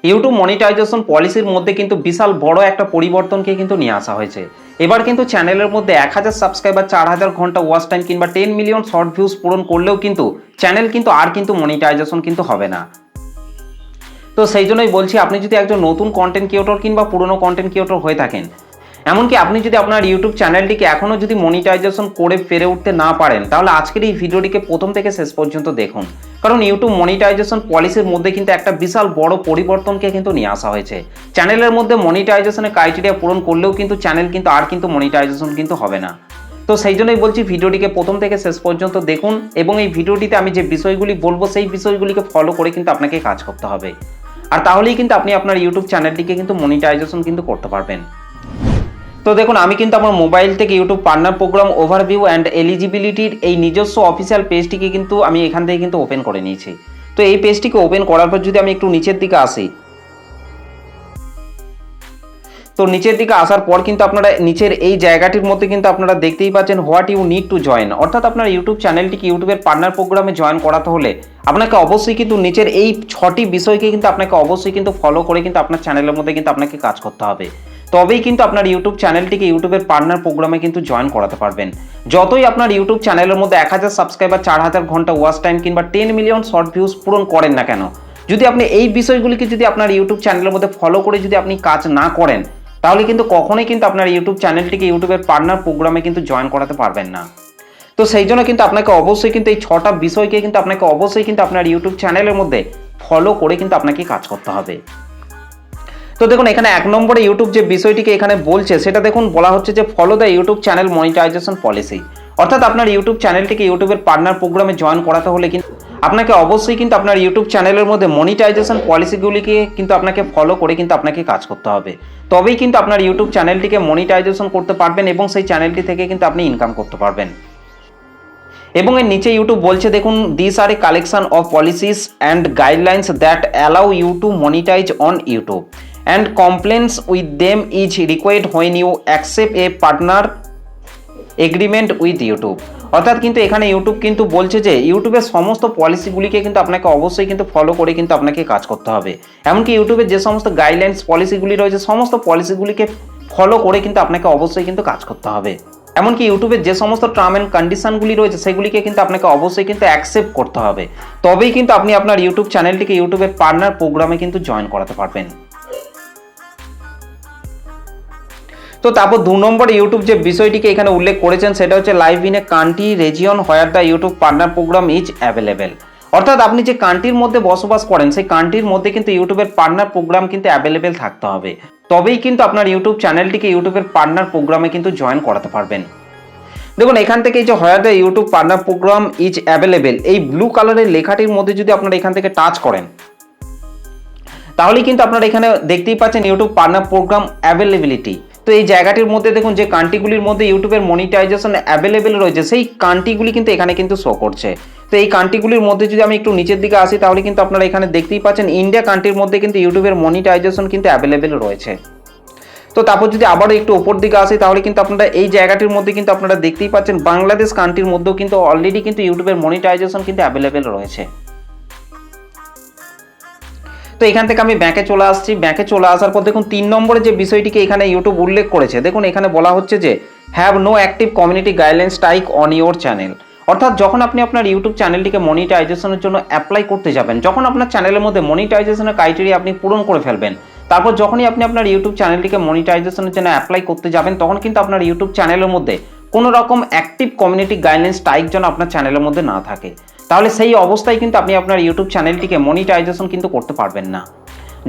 YouTube monetization পলিসির মধ্যে কিন্তু বিশাল বড় একটা পরিবর্তনকে কিন্তু নিয়ে আসা হয়েছে। এবার কিন্তু চ্যানেলের মধ্যে 1000 সাবস্ক্রাইবার, 4000 ঘন্টা ওয়াচ টাইম কিংবা 10 মিলিয়ন শর্ট ভিউজ পূরণ করলেও কিন্তু চ্যানেল কিন্তু আর কিন্তু মনিটাইজেশন কিন্তু হবে না। তো সেই জন্যই বলছি, আপনি যদি একজন নতুন কন্টেন্ট ক্রিয়েটর কিংবা পুরনো কন্টেন্ট ক্রিয়েটর হয়ে থাকেন, এমনকি আপনি যদি আপনার ইউটিউব চ্যানেলটিকে এখনও যদি মনিটাইজেশন করে পেরে উঠতে না পারেন, তাহলে আজকের এই ভিডিওটিকে প্রথম থেকে শেষ পর্যন্ত দেখুন। কারণ ইউটিউব মনিটাইজেশন পলিসির মধ্যে কিন্তু একটা বিশাল বড় পরিবর্তনকে কিন্তু নিয়ে আসা হয়েছে। চ্যানেলের মধ্যে মনিটাইজেশনের ক্রাইটেরিয়া পূরণ করলেও কিন্তু চ্যানেল কিন্তু আর কিন্তু মনিটাইজেশন কিন্তু হবে না। তো সেই জন্যই বলছি, ভিডিওটিকে প্রথম থেকে শেষ পর্যন্ত দেখুন এবং এই ভিডিওটিতে আমি যে বিষয়গুলি বলবো সেই বিষয়গুলিকে ফলো করে কিন্তু আপনাকে কাজ করতে হবে। আর তাহলেই কিন্তু আপনি আপনার ইউটিউব চ্যানেলটিকে কিন্তু মনিটাইজেশন কিন্তু করতে পারবেন। তো দেখুন, আমি কিন্তু আমার মোবাইল থেকে YouTube partner program overview and এলিজিবিলিটির এই নিজস্ব অফিসিয়াল পেজটিকে কিন্তু আমি এখান থেকে কিন্তু ওপেন করে নিয়েছি। তো এই পেজটিকে ওপেন করার পর যদি আমি একটু নিচের দিকে আসি, তো নিচের দিকে আসার পর কিন্তু আপনারা নিচের এই জায়গাটির মধ্যে কিন্তু আপনারা দেখতেই পাচ্ছেন what you need to join, অর্থাৎ আপনার ইউটিউব চ্যানেলটিকে ইউটিউবের পার্টনার প্রোগ্রামে জয়েন করাতে হলে আপনাকে অবশ্যই কিন্তু নিচের এই 6টি বিষয়কে কিন্তু আপনাকে অবশ্যই কিন্তু ফলো করে কিন্তু আপনার চ্যানেলের মধ্যে কিন্তু আপনাকে কাজ করতে হবে। তবেই কিন্তু আপনার ইউটিউব চ্যানেলটিকে ইউটিউবের পার্টনার প্রোগ্রামে কিন্তু জয়েন করাতে পারবেন। যতই আপনার ইউটিউব চ্যানেলের মধ্যে 1000 সাবস্ক্রাইবার, 4000 ঘন্টা ওয়াচ টাইম কিংবা 10 মিলিয়ন শর্ট ভিউজ পূরণ করেন না কেন, যদি আপনি এই বিষয়গুলিকে যদি আপনার ইউটিউব চ্যানেলের মধ্যে ফলো করে যদি আপনি কাজ না করেন, তাহলে কিন্তু কখনোই কিন্তু আপনার ইউটিউব চ্যানেলটিকে ইউটিউবের পার্টনার প্রোগ্রামে কিন্তু জয়েন করাতে পারবেন না। তো সেই জন্য কিন্তু আপনাকে অবশ্যই কিন্তু এই 6টা বিষয়কে কিন্তু আপনাকে অবশ্যই কিন্তু আপনার ইউটিউব চ্যানেলের মধ্যে ফলো করে কিন্তু আপনাকে কাজ করতে হবে। তো দেখুন, এখানে 1 নম্বরে ইউটিউব যে বিষয়টিকে এখানে বলছে সেটা দেখুন, বলা হচ্ছে যে follow the YouTube channel monetization policy, অর্থাৎ আপনার ইউটিউব চ্যানেলটিকে ইউটিউবের পার্টনার প্রোগ্রামে জয়েন করাতে হলে কিন্তু আপনাকে অবশ্যই কিন্তু আপনার ইউটিউব চ্যানেলের মধ্যে মনিটাইজেশন পলিসিগুলিকে কিন্তু আপনাকে ফলো করে কিন্তু আপনাকে কাজ করতে হবে। তবেই কিন্তু আপনার ইউটিউব চ্যানেলটিকে মনিটাইজেশন করতে পারবেন এবং সেই চ্যানেলটি থেকে কিন্তু আপনি ইনকাম করতে পারবেন। এবং এর নিচে ইউটিউব বলছে দেখুন, this are a collection of policies and guidelines that allow you to monetize on YouTube and compliance with them is required when you accept a partner agreement with YouTube. অর্থাৎ কিন্তু এখানে ইউটিউব কিন্তু বলছে যে ইউটিউবের সমস্ত পলিসিগুলিকে কিন্তু আপনাকে অবশ্যই কিন্তু ফলো করে কিন্তু আপনাকে কাজ করতে হবে। এমনকি ইউটিউবের যে সমস্ত গাইডলাইন্স পলিসিগুলি রয়েছে সমস্ত পলিসিগুলিকে ফলো করে কিন্তু আপনাকে অবশ্যই কিন্তু কাজ করতে হবে। এমনকি ইউটিউবের যে সমস্ত টার্ম অ্যান্ড কন্ডিশনগুলি রয়েছে সেগুলিকে কিন্তু আপনাকে অবশ্যই কিন্তু অ্যাকসেপ্ট করতে হবে। তবেই কিন্তু আপনি আপনার ইউটিউব চ্যানেলটিকে ইউটিউবের পার্টনার প্রোগ্রামে কিন্তু জয়েন করাতে পারবেন। তো তারপর 2 নম্বরে ইউটিউব যে বিষয়টিকে এখানে উল্লেখ করেছেন সেটা হচ্ছে live in a country region where the YouTube partner programme is available, অর্থাৎ আপনি যে কান্ট্রির মধ্যে বসবাস করেন সেই কান্ট্রির মধ্যে কিন্তু ইউটিউবের পার্টনার প্রোগ্রাম কিন্তু অ্যাভেলেবেল থাকতে হবে। তবেই কিন্তু আপনার ইউটিউব চ্যানেলটিকে ইউটিউবের পার্টনার প্রোগ্রামে কিন্তু জয়েন করাতে পারবেন। দেখুন, এখান থেকে এই যে where the YouTube partner programme is available, এই ব্লু কালারের লেখাটির মধ্যে যদি আপনারা এখান থেকে টাচ করেন, তাহলে কিন্তু আপনারা এখানে দেখতেই পাচ্ছেন ইউটিউব পার্টনার প্রোগ্রাম অ্যাভেলেবিলিটি। তো এই জায়গাটির মধ্যে দেখুন যে কান্ট্রিগুলির মধ্যে ইউটিউবের মনিটাইজেশন অ্যাভেলেবেল রয়েছে সেই কান্ট্রিগুলি কিন্তু এখানে কিন্তু শো করছে। তো এই কান্ট্রিগুলির মধ্যে যদি আমি একটু নিচের দিকে আসি, তাহলে কিন্তু আপনারা এখানে দেখতেই পাচ্ছেন ইন্ডিয়া কান্ট্রির মধ্যে কিন্তু ইউটিউবের মনিটাইজেশন কিন্তু অ্যাভেলেবেল রয়েছে। তো তারপর যদি আবারও একটু ওপর দিকে আসি, তাহলে কিন্তু আপনারা এই জায়গাটির মধ্যে কিন্তু আপনারা দেখতেই পাচ্ছেন বাংলাদেশ কান্ট্রির মধ্যেও কিন্তু অলরেডি কিন্তু ইউটিউবের মনিটাইজেশন কিন্তু অ্যাভেলেবেল রয়েছে। তো এখান থেকে আমি ব্যাকে চলে আসছি। ব্যাকে চলে আসার পর দেখুন 3 নম্বরে যে বিষয়টিকে এখানে ইউটিউব উল্লেখ করেছে, দেখুন এখানে বলা হচ্ছে যে have no active community guidelines strike on your channel, অর্থাৎ যখন আপনি আপনার ইউটিউব চ্যানেলটিকে মনিটাইজেশনের জন্য অ্যাপ্লাই করতে যাবেন, যখন আপনার চ্যানেলের মধ্যে মনিটাইজেশনের ক্রাইটেরিয়া আপনি পূরণ করে ফেলবেন, তারপর যখনই আপনি আপনার ইউটিউব চ্যানেলটিকে মনিটাইজেশনের জন্য অ্যাপ্লাই করতে যাবেন, তখন কিন্তু আপনার ইউটিউব চ্যানেলের মধ্যে কোনো রকম অ্যাক্টিভ কমিউনিটি গাইডলাইন্স টাইক যেন আপনার চ্যানেলের মধ্যে না থাকে, তাহলে সেই অবস্থায় কিন্তু আপনি আপনার ইউটিউব চ্যানেলটিকে মনিটাইজেশন কিন্তু করতে পারবেন না।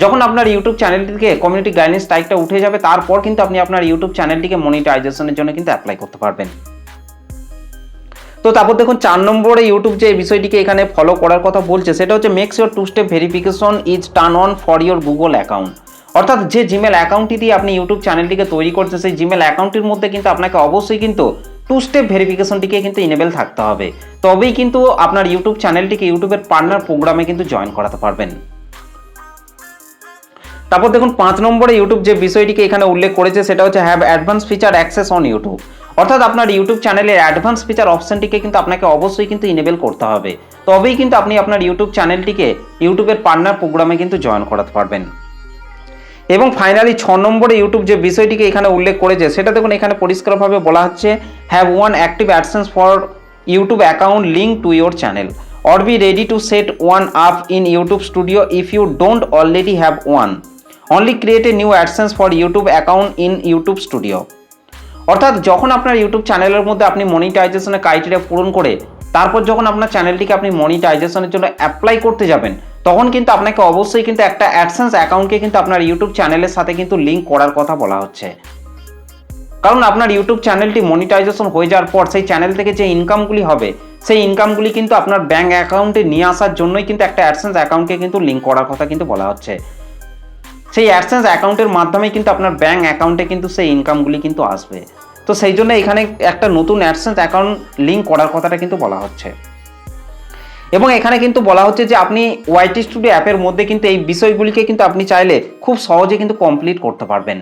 যখন আপনার ইউটিউব চ্যানেল থেকে কমিউনিটি গাইডলাইন্স টাইপটা উঠে যাবে, তারপর কিন্তু আপনি আপনার ইউটিউব চ্যানেলটিকে মনিটাইজেশনের জন্য কিন্তু অ্যাপ্লাই করতে পারবেন। তো তারপর দেখুন 4 নম্বরে ইউটিউব যে বিষয়টিকে এখানে ফলো করার কথা বলছে সেটা হচ্ছে makes your 2 step verification is turn on for your Google account, অর্থাৎ যে জিমেল অ্যাকাউন্টটি দিয়ে আপনি ইউটিউব চ্যানেলটিকে তৈরি করছে সেই জিমেল অ্যাকাউন্টের মধ্যে কিন্তু আপনাকে অবশ্যই কিন্তু 2 স্টেপ ভেরিফিকেশনটিকে কিন্তু ইনেবল থাকতে হবে। তবেই কিন্তু আপনার ইউটিউব চ্যানেলটিকে ইউটিউবের পার্টনার প্রোগ্রামে কিন্তু জয়েন করাতে পারবেন। তারপর দেখুন 5 নম্বরে ইউটিউব যে বিষয়টিকে এখানে উল্লেখ করেছে সেটা হচ্ছে have advance feature access on YouTube, অর্থাৎ আপনার ইউটিউব চ্যানেলের অ্যাডভান্স ফিচার অপশনটিকে কিন্তু আপনাকে অবশ্যই কিন্তু ইনেবল করতে হবে। তবেই কিন্তু আপনি আপনার ইউটিউব চ্যানেলটিকে ইউটিউবের পার্টনার প্রোগ্রামে কিন্তু জয়েন করাতে পারবেন। এবং ফাইনালি 6 নম্বরে ইউটিউব যে বিষয়টিকে এখানে উল্লেখ করেছে সেটা দেখুন এখানে পরিষ্কারভাবে বলা হচ্ছে have one active AdSense for YouTube account link to your channel or be ready to set one up in YouTube studio if you don't already have one only create a new AdSense for YouTube account in YouTube studio. অর্থাৎ যখন আপনার YouTube চ্যানেলের মধ্যে আপনি মনিটাইজেশনের criteria পূরণ করে তারপর যখন আপনার চ্যানেলটিকে আপনি মনিটাইজেশনের জন্য অ্যাপ্লাই করতে যাবেন তখন কিন্তু আপনাকে অবশ্যই কিন্তু একটা অ্যাডসেন্স অ্যাকাউন্টকে কিন্তু আপনার ইউটিউব চ্যানেলের সাথে কিন্তু লিঙ্ক করার কথা বলা হচ্ছে। কারণ আপনার ইউটিউব চ্যানেলটি মনিটাইজেশন হয়ে যাওয়ার পর সেই চ্যানেল থেকে যে ইনকামগুলি হবে সেই ইনকামগুলি কিন্তু আপনার ব্যাঙ্ক অ্যাকাউন্টে নিয়ে আসার জন্যই কিন্তু একটা অ্যাডসেন্স অ্যাকাউন্টকে কিন্তু লিঙ্ক করার কথা কিন্তু বলা হচ্ছে। সেই অ্যাডসেন্স অ্যাকাউন্টের মাধ্যমে কিন্তু আপনার ব্যাঙ্ক অ্যাকাউন্টে কিন্তু সেই ইনকামগুলি কিন্তু আসবে। তো সেই জন্য এখানে একটা নতুন অ্যাডসেন্স অ্যাকাউন্ট লিঙ্ক করার কথাটা কিন্তু বলা হচ্ছে। এবং এখানে কিন্তু বলা হচ্ছে যে আপনি ওয়াইটি স্টুডিও অ্যাপের মধ্যে কিন্তু এই বিষয়গুলিকে কিন্তু আপনি চাইলে খুব সহজে কিন্তু কমপ্লিট করতে পারবেন।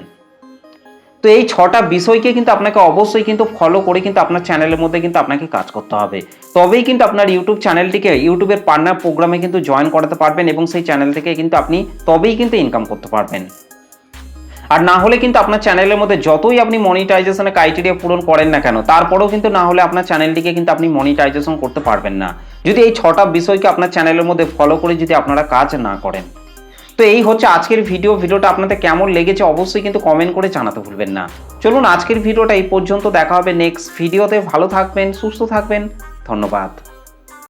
তো এই 6টা বিষয়কে কিন্তু আপনাকে অবশ্যই কিন্তু ফলো করে কিন্তু আপনার চ্যানেলের মধ্যে কিন্তু আপনাকে কাজ করতে হবে, তবেই কিন্তু আপনার ইউটিউব চ্যানেলটিকে ইউটিউবের পার্টনার প্রোগ্রামে কিন্তু জয়েন করাতে পারবেন এবং সেই চ্যানেল থেকে কিন্তু আপনি তবেই কিন্তু ইনকাম করতে পারবেন। আর না হলে কিন্তু আপনার চ্যানেলের মধ্যে যতই আপনি মনিটাইজেশনের ক্রাইটেরিয়া পূরণ করেন না কেন তারপরেও কিন্তু না হলে আপনার চ্যানেলটিকে কিন্তু আপনি মনিটাইজেশন করতে পারবেন না যদি এই 6টা বিষয়কে আপনার চ্যানেলের মধ্যে ফলো করে যদি আপনারা কাজ না করেন। তো এই হচ্ছে আজকের ভিডিওটা আপনাদের কেমন লেগেছে অবশ্যই কিন্তু কমেন্ট করে জানাতে ভুলবেন না। চলুন আজকের ভিডিওটা এই পর্যন্ত, দেখা হবে নেক্সট ভিডিওতে। ভালো থাকবেন, সুস্থ থাকবেন, ধন্যবাদ।